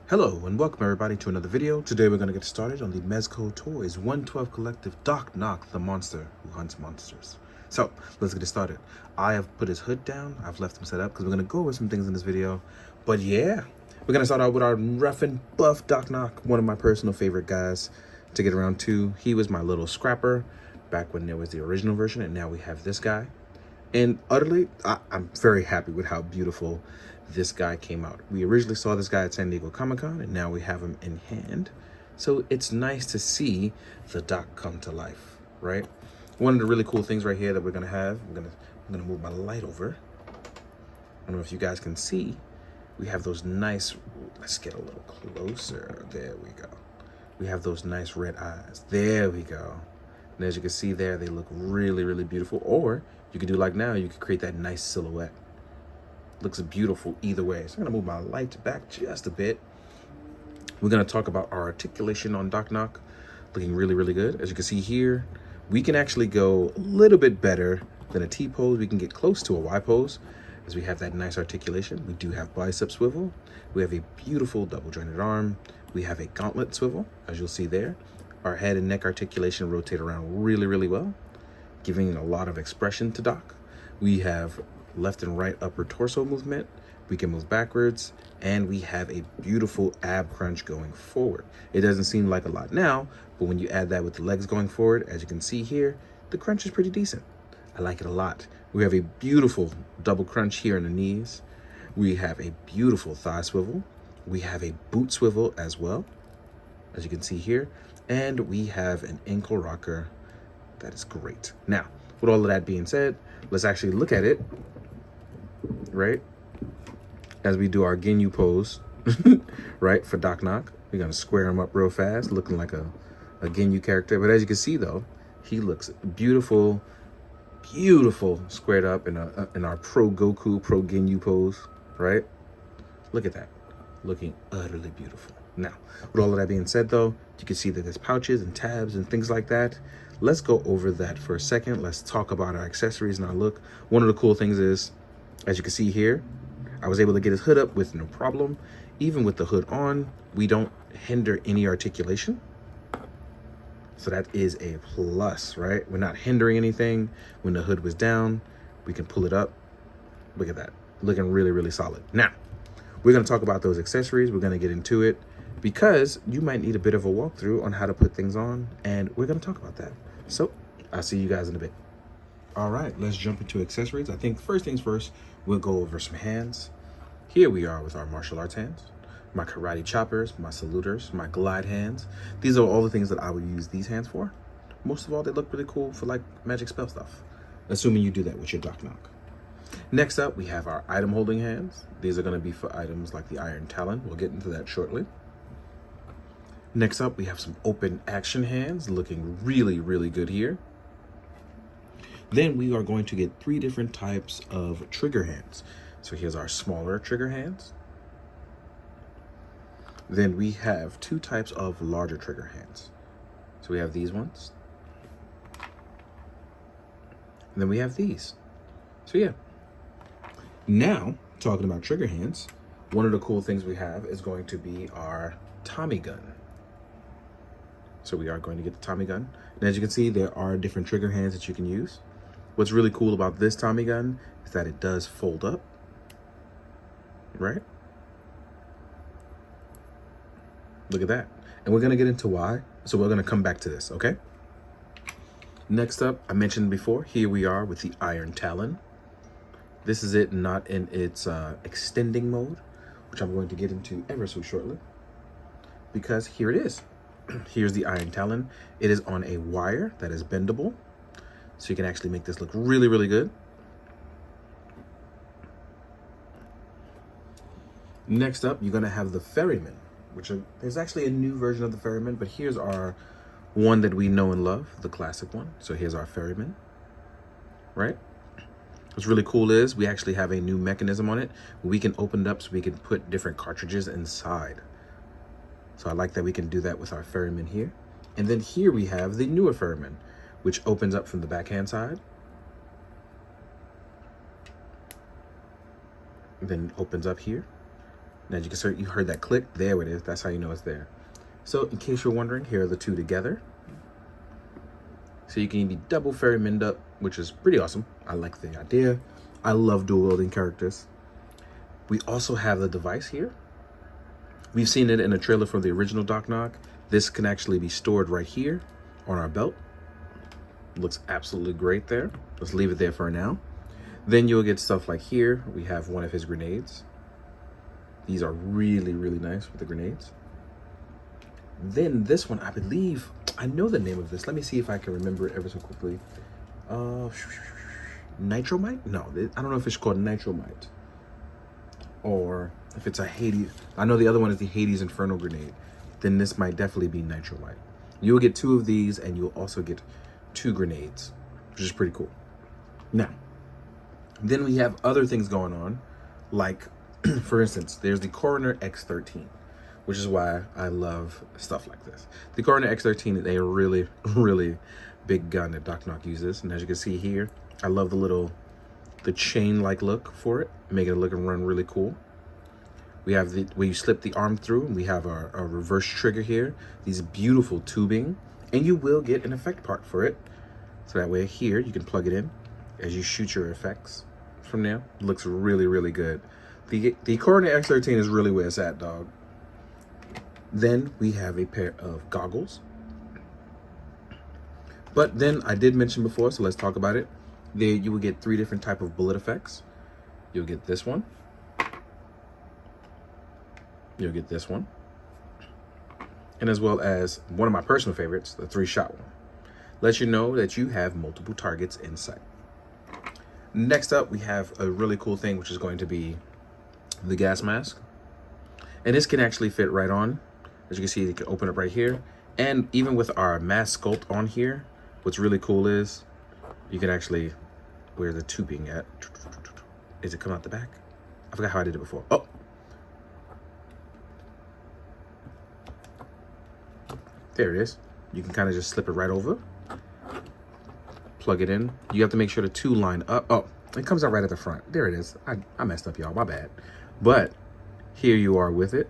Hello and welcome everybody to another video. Today we're going to get started on the Mezco Toys 112 Collective Doc Knock, the monster who hunts monsters. So let's get it started. I have put his hood down. I've left him set up because we're going to go over some things in this video. But yeah, we're going to start out with our rough and buff Doc Knock, one of my personal favorite guys to get around to. He was my little scrapper back when there was the original version, and now we have this guy. And utterly, I'm very happy with how beautiful this guy came out. We originally saw this guy at San Diego Comic-Con, and now we have him in hand. So it's nice to see the Doc come to life, right? One of the really cool things right here that we're gonna have, I'm gonna move my light over. I don't know if you guys can see, we have those nice, let's get a little closer. There we go. We have those nice red eyes. There we go. And as you can see there, they look really, really beautiful. Or you could do like now, you could create that nice silhouette. Looks beautiful either way. So I'm gonna move my light back just a bit. We're gonna talk about our articulation on Doc Knock. Looking really, really good. As you can see here, we can actually go a little bit better than a T pose. We can get close to a Y pose as we have that nice articulation. We do have bicep swivel. We have a beautiful double jointed arm. We have a gauntlet swivel, as you'll see there. Our head and neck articulation rotate around really, really well, giving a lot of expression to Doc. We have left and right upper torso movement. We can move backwards, and we have a beautiful ab crunch going forward. It doesn't seem like a lot now, but when you add that with the legs going forward, as you can see here, the crunch is pretty decent. I like it a lot. We have a beautiful double crunch here in the knees. We have a beautiful thigh swivel. We have a boot swivel as well, as you can see here. And we have an ankle rocker that is great. Now, with all of that being said, let's actually look at it, right? As we do our Ginyu pose, right, for Doc Knock. We're gonna square him up real fast, looking like a Ginyu character. But as you can see though, he looks beautiful, beautiful squared up in our pro Goku, pro Ginyu pose, right? Look at that, looking utterly beautiful. Now, with all of that being said though, you can see that there's pouches and tabs and things like that. Let's go over that for a second. Let's talk about our accessories and our look. One of the cool things is, as you can see here, I was able to get his hood up with no problem. Even with the hood on, we don't hinder any articulation. So that is a plus, right? We're not hindering anything. When the hood was down, we can pull it up. Look at that, looking really, really solid. Now, we're gonna talk about those accessories. We're gonna get into it because you might need a bit of a walkthrough on how to put things on, and we're gonna talk about that. So I'll see you guys in a bit. All right, let's jump into accessories. I think first things first, we'll go over some hands. Here we are with our martial arts hands, my karate choppers, my saluters, my glide hands. These are all the things that I would use these hands for. Most of all, they look really cool for like magic spell stuff, assuming you do that with your Doc Knock. Next up, we have our item holding hands. These are gonna be for items like the Iron Talon. We'll get into that shortly. Next up, we have some open action hands looking really, really good here. Then we are going to get 3 different types of trigger hands. So here's our smaller trigger hands. Then we have 2 types of larger trigger hands. So we have these ones. And then we have these. So yeah. Now, talking about trigger hands, one of the cool things we have is going to be our Tommy gun. So we are going to get the Tommy gun. And as you can see, there are different trigger hands that you can use. What's really cool about this Tommy gun is that it does fold up, right? Look at that. And we're gonna get into why. So we're gonna come back to this, okay? Next up, I mentioned before, here we are with the Iron Talon. This is it not in its extending mode, which I'm going to get into ever so shortly, because here it is. Here's the Iron Talon. It is on a wire that is bendable, so you can actually make this look really, really good. Next up, you're gonna have the Ferryman, there's actually a new version of the Ferryman, but here's our one that we know and love, the classic one. So here's our Ferryman, right? What's really cool is we actually have a new mechanism on it. We can open it up so we can put different cartridges inside. So I like that we can do that with our Ferryman here. And then here we have the newer Ferryman, which opens up from the backhand side. Then opens up here. And as you can see, you heard that click. There it is. That's how you know it's there. So in case you're wondering, here are the two together. So you can be double ferrymaned up, which is pretty awesome. I like the idea. I love dual wielding characters. We also have the device here. We've seen it in a trailer for the original Doc Knock. This can actually be stored right here on our belt. Looks absolutely great there. Let's leave it there for now. Then you'll get stuff like here. We have one of his grenades. These are really, really nice with the grenades. Then this one, I believe, I know the name of this. Let me see if I can remember it ever so quickly. Nitromite? No, I don't know if it's called Nitromite. Or if it's a Hades. I know the other one is the Hades Inferno Grenade. Then this might definitely be Nitromite. You'll get two of these, and you'll also get two grenades, which is pretty cool. Now, then we have other things going on, like, for instance, there's the Coroner X13, which is why I love stuff like this. The Coroner X13 is a really, really big gun that Doc Knock uses, and as you can see here, I love the chain-like look for it, make it look and run really cool. We have where you slip the arm through, and we have a reverse trigger here, these beautiful tubing, and you will get an effect part for it. So that way here, you can plug it in as you shoot your effects from there. It looks really, really good. The Coroner X13 is really where it's at, dog. Then we have a pair of goggles. But then I did mention before, so let's talk about it. There you will get 3 different type of bullet effects. You'll get this one. You'll get this one. And as well as one of my personal favorites, the 3-shot one. Lets you know that you have multiple targets in sight. Next up, we have a really cool thing, which is going to be the gas mask. And this can actually fit right on. As you can see, you can open it right here. And even with our mask sculpt on here, what's really cool is you can actually wear the tubing at. Is it coming out the back? I forgot how I did it before. Oh. There it is. You can kind of just slip it right over. Plug it in. You have to make sure the 2 line up. Oh, it comes out right at the front. There it is. I messed up, y'all. My bad. But here you are with it.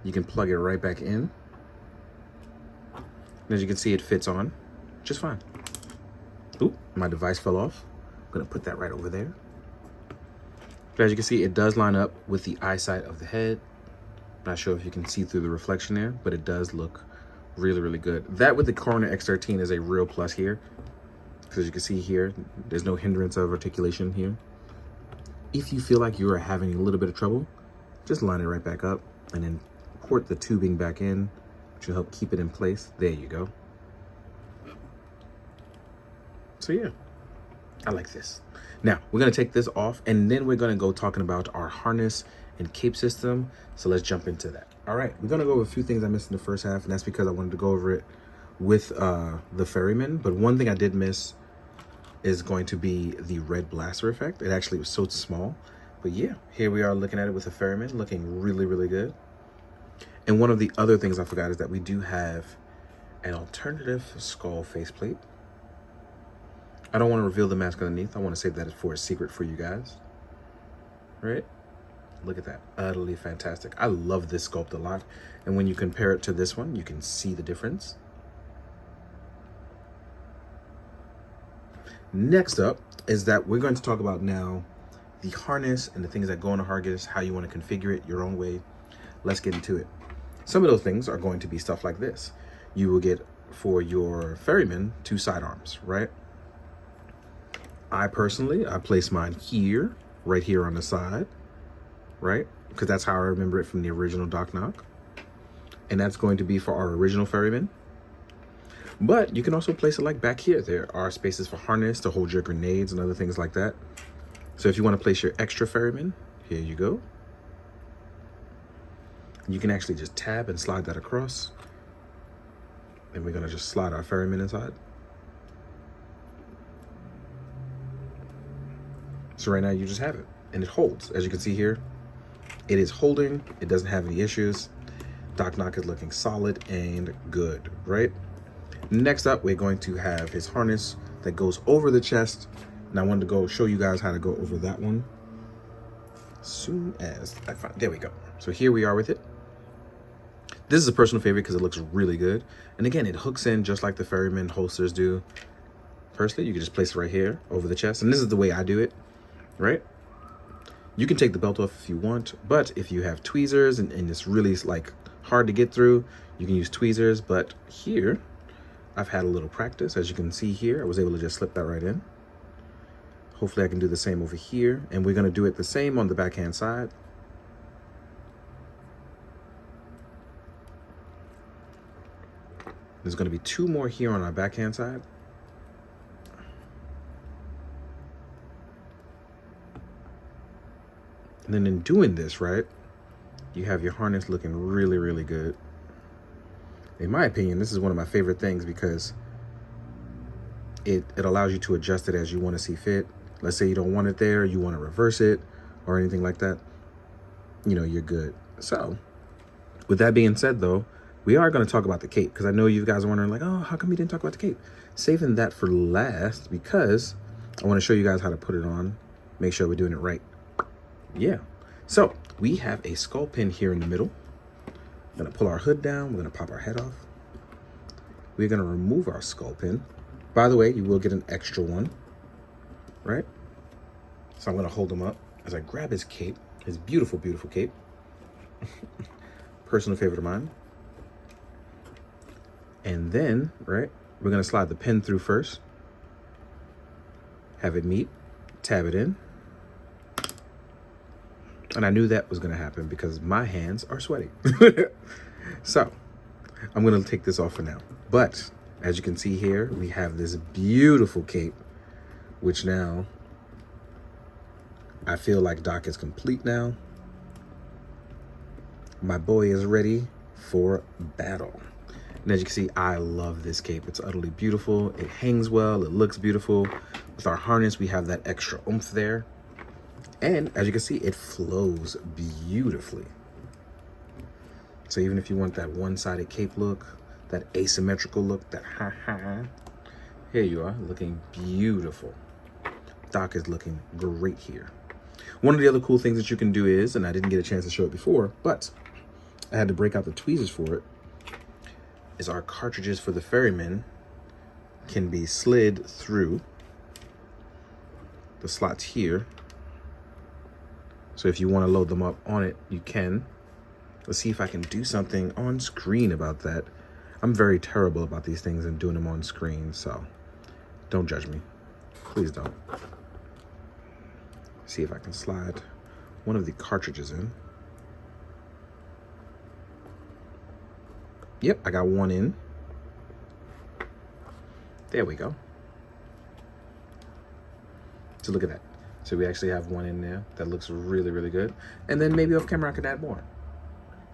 You can plug it right back in. And as you can see, it fits on just fine. Oop, my device fell off. I'm gonna put that right over there. But as you can see, it does line up with the eyesight of the head. Not sure if you can see through the reflection there, but it does look really, really good. That with the Coroner X13 is a real plus here. Because as you can see here, there's no hindrance of articulation here. If you feel like you are having a little bit of trouble, just line it right back up and then port the tubing back in, which will help keep it in place. There you go. So yeah, I like this. Now, we're gonna take this off and then we're gonna go talking about our harness and cape system. So let's jump into that. All right, we're gonna go over a few things I missed in the first half, and that's because I wanted to go over it with the ferryman. But one thing I did miss is going to be the red blaster effect. It actually was so small. But yeah, here we are looking at it with the ferryman, looking really, really good. And one of the other things I forgot is that we do have an alternative skull faceplate. I don't want to reveal the mask underneath. I want to save that for a secret for you guys. Right? Look at that. Utterly fantastic. I love this sculpt a lot. And when you compare it to this one, you can see the difference. Next up is that we're going to talk about now the harness and the things that go on the harness, how you want to configure it your own way. Let's get into it. Some of those things are going to be stuff like this. You will get, for your ferryman, 2 sidearms, right? I place mine here, right here on the side, right? Because that's how I remember it from the original Doc Knock. And that's going to be for our original ferryman. But you can also place it like back here. There are spaces for harness to hold your grenades and other things like that. So if you want to place your extra ferryman, here you go. You can actually just tab and slide that across. And we're going to just slide our ferryman inside. So right now you just have it and it holds. As you can see here, it is holding. It doesn't have any issues. Doc Knock is looking solid and good, right? Next up, we're going to have his harness that goes over the chest. And I wanted to go show you guys how to go over that one. Soon as I find, there we go. So here we are with it. This is a personal favorite because it looks really good. And again, it hooks in just like the Ferryman holsters do. Personally, you can just place it right here over the chest. And this is the way I do it, right? You can take the belt off if you want, but if you have tweezers and it's really like hard to get through, you can use tweezers. But here, I've had a little practice. As you can see here, I was able to just slip that right in. Hopefully I can do the same over here. And we're gonna do it the same on the backhand side. There's gonna be 2 more here on our backhand side. And then in doing this, right, you have your harness looking really, really good. In my opinion, this is one of my favorite things because it allows you to adjust it as you want to see fit. Let's say you don't want it there, you want to reverse it or anything like that, you know, you're good. So with that being said though, we are going to talk about the cape because I know you guys are wondering like, oh, how come you didn't talk about the cape? Saving that for last because I want to show you guys how to put it on, make sure we're doing it right. Yeah, so we have a skull pin here in the middle. We're gonna pull our hood down, we're gonna pop our head off. We're gonna remove our skull pin. By the way, you will get an extra one, right? So I'm gonna hold him up as I grab his cape, his beautiful, beautiful cape. Personal favorite of mine. And then, right, we're gonna slide the pin through first. Have it meet, tab it in. And I knew that was gonna happen because my hands are sweaty. So I'm gonna take this off for now. But as you can see here, we have this beautiful cape, which now I feel like Doc is complete now. My boy is ready for battle. And as you can see, I love this cape. It's utterly beautiful. It hangs well, it looks beautiful. With our harness, we have that extra oomph there. And as you can see, it flows beautifully. So even if you want that one-sided cape look, that asymmetrical look, that ha-ha, here you are, looking beautiful. Doc is looking great here. One of the other cool things that you can do is, and I didn't get a chance to show it before, but I had to break out the tweezers for it, is our cartridges for the Ferryman can be slid through the slots here. So if you want to load them up on it, you can. Let's see if I can do something on screen about that. I'm very terrible about these things and doing them on screen, so don't judge me. Please don't. See if I can slide one of the cartridges in. Yep, I got one in. There we go. So look at that. So we actually have one in there that looks really, really good. And then maybe off camera I could add more.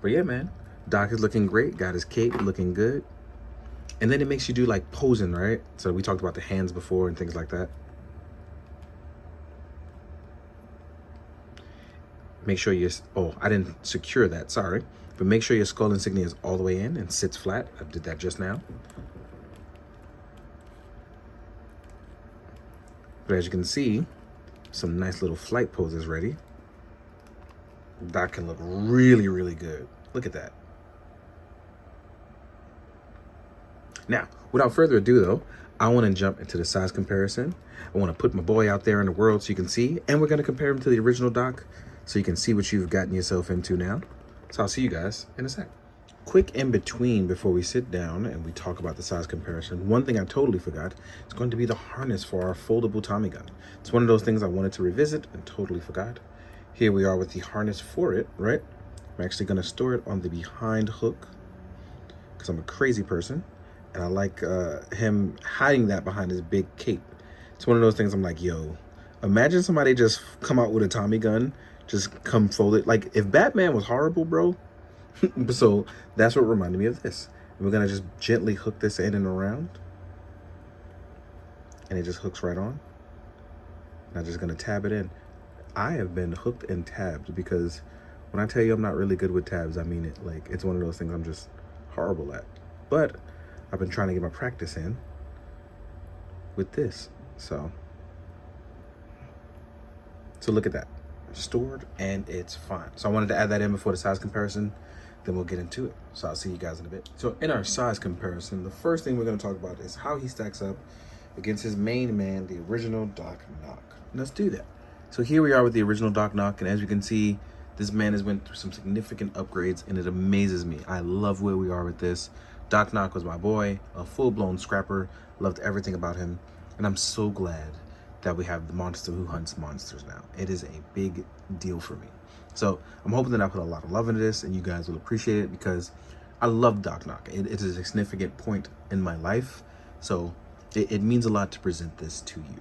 But yeah, man, Doc is looking great. Got his cape looking good. And then it makes you do like posing, right? So we talked about the hands before and things like that. Make sure you, oh, I didn't secure that, sorry. But make sure your skull insignia is all the way in and sits flat. I did that just now. But as you can see, some nice little flight poses ready. That can look really, really good. Look at that. Now, without further ado though, I want to jump into the size comparison. I want to put my boy out there in the world so you can see, and we're going to compare him to the original Doc so you can see what you've gotten yourself into now. So I'll see you guys in a sec. Quick in between before we sit down and we talk about the size comparison. One thing I totally forgot is going to be the harness for our foldable Tommy gun. It's one of those things I wanted to revisit and totally forgot. Here we are with the harness for it, right? I'm actually going to store it on the behind hook because I'm a crazy person and I like him hiding that behind his big cape. It's one of those things I'm like, yo, imagine somebody just come out with a Tommy gun, just come folded. Like if Batman was horrible, bro. So that's what reminded me of this. And we're gonna just gently hook this in and around. And it just hooks right on. And I'm just gonna tab it in. I have been hooked and tabbed because when I tell you I'm not really good with tabs, I mean it. Like it's one of those things I'm just horrible at. But I've been trying to get my practice in with this. So look at that. stored, and it's fine. So I wanted to add that in before the size comparison, then we'll get into it. So I'll see you guys in a bit. So in our size comparison, the first thing we're going to talk about is how he stacks up against his main man, the original Doc Nock. Let's do that. So here we are with the original Doc Nock, and as you can see, this man has went through some significant upgrades, and it amazes me. I love where we are with this. Doc Nock was my boy, a full-blown scrapper, loved everything about him, and I'm so glad that we have the monster who hunts monsters now. It is a big deal for me. So I'm hoping that I put a lot of love into this, and you guys will appreciate it, because I love Doc Nock. It is a significant point in my life, so it means a lot to present this to you.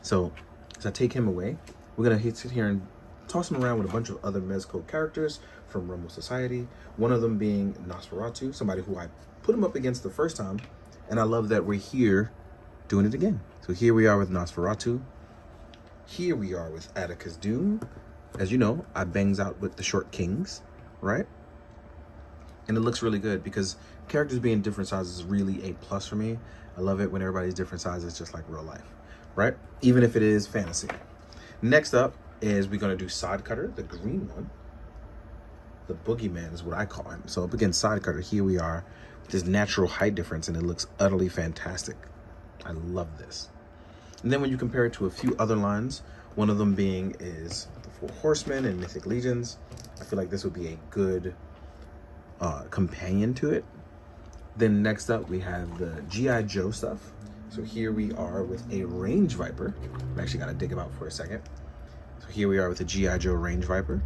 So as I take him away, we're gonna sit here and toss him around with a bunch of other Mezco characters from Rumble Society. One of them being Nosferatu, somebody who I put him up against the first time, and I love that we're here doing it again. So here we are with Nosferatu. Here we are with Atticus Doom. As you know, I bangs out with the short kings, right? And it looks really good because characters being different sizes is really a plus for me. I love it when everybody's different sizes, just like real life, right? Even if it is fantasy. Next up is we're gonna do Side Cutter, the green one. The boogeyman is what I call him. So up against Side Cutter, here we are with this natural height difference, and it looks utterly fantastic. I love this. And then when you compare it to a few other lines, one of them being is the Four Horsemen and Mythic Legions, I feel like this would be a good companion to it. Then next up we have the G.I. Joe stuff. So here we are with a Range Viper. I'm actually gotta dig him out for a second. So here we are with the G.I. Joe Range Viper.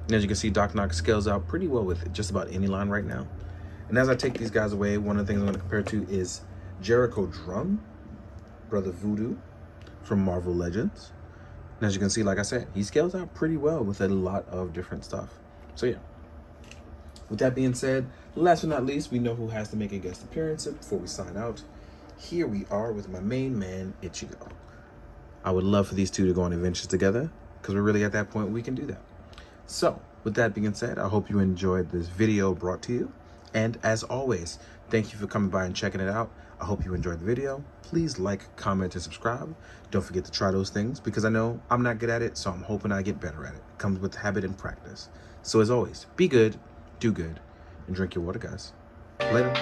And as you can see, Doc Nock scales out pretty well with just about any line right now. And as I take these guys away, one of the things I'm gonna compare to is Jericho Drum, Brother Voodoo from Marvel Legends. And as you can see, like I said, he scales out pretty well with a lot of different stuff. So yeah. With that being said, last but not least, we know who has to make a guest appearance before we sign out. Here we are with my main man, Ichigo. I would love for these two to go on adventures together, because we're really at that point we can do that. So, with that being said, I hope you enjoyed this video brought to you. And as always, thank you for coming by and checking it out. I hope you enjoyed the video. Please like, comment, and subscribe. Don't forget to try those things, because I know I'm not good at it, so I'm hoping I get better at it. It comes with habit and practice. So as always, be good, do good, and drink your water, guys. Later.